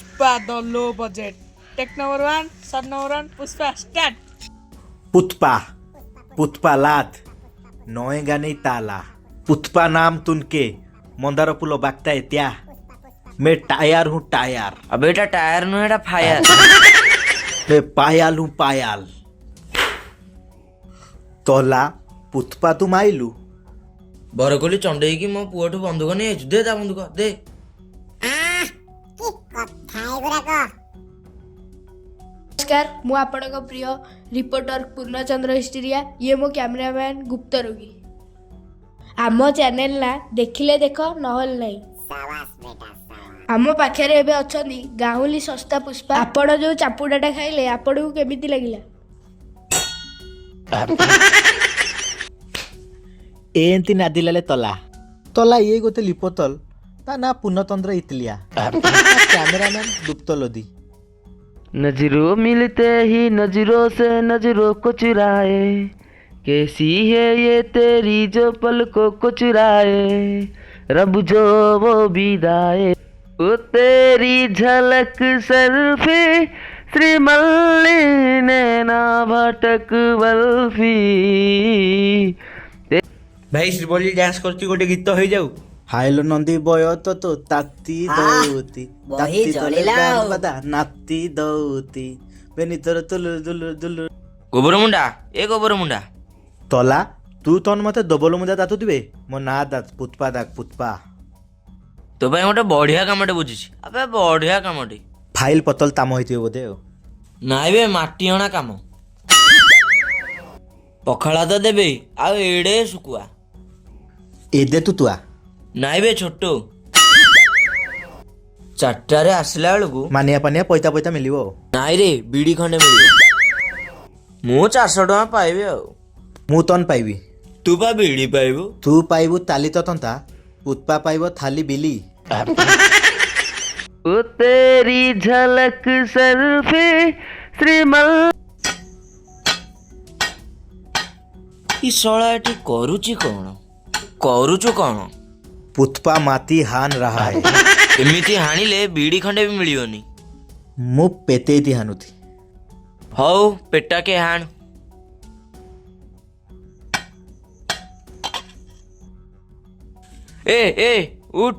Pushpa the low budget. Take number one, shot number one, Pushpa start. Pushpa Pushpa लाद नोएगा नहीं ताला पुष्पा नाम तुनके मंदार पुलो बागता है त्या मैं टायर हूँ टायर अबे एटा टायर नु एटा फायर मैं पायल हूँ पायल तोला पुष्पा तुम आइलू बरकोली चंडेई की मो पुअठु बंधुक नहीं आइछु दे ता बंधुक दे नमस्कार मु आपणक प्रिय रिपोर्टर पूर्णचंद्र हिस्ट्रिया ये मो कैमरामैन गुप्त रोगी आम चैनल ना देखिले देख नहल नहीं आम पाखे एबे अछंदी गाहुली सस्ता पुष्पा आपण जो चापुडाटा खाइले आपण को केमिति लागिला एंती नादिलाले तोला तोला ये गोते लिपोतल ता ना पूर्णचंद्र इतलिया कैमरामैन गुप्त लोदी नजरों मिलते ही नजरों से नजरों को चुराए कैसी है ये तेरी जो पलकों को चुराए रब जो वो विदाए वो तेरी झलक सर्फी श्रीमल्ली नैना भटक बल्फी भाई श्रीबली डांस करती गोटे गीत हो जाऊ हाइलो नंदी बय तो ताती दौती बही चलिला ଆଉ। बदा नाती दौती बेनी तोर तुलु दुलु दुलु गोबर मुंडा ए गोबर मुंडा तोला तू तन मते डबल मुदा दातु दिबे मो ना दात पुष्पा दाग पुष्पा तो भाई गोटे बढ़िया कामटे बुझिछि अबे बढ़िया कामटे फाइल पतल ताम होइथियो बोधे नाइ बे माटी हणा काम पखाला तो देबे आ एडे सुकुआ ए दे तू तुआ नाइ बे छोटो चारटारे आसला बेलू मानिया पानिया पैता पैता मिलिबो नाइ रे बीड़ी खंडे मिल मु 400 टका पाइबे आ मु तन पाइबी तू पा बीड़ी पाइबू तू पाइबू ताली तो तंता पुष्पा पाइबो थाली बिली ओ तेरी झलक सर्फे श्रीमल ई सळा एठी करूची कोन पुष्पा माती हान रहा है एमिति हाणिले बीड़ी खंडे भी मिलियोनी मु पेतेती हानुथी हौ पेटा के हाण ए उठ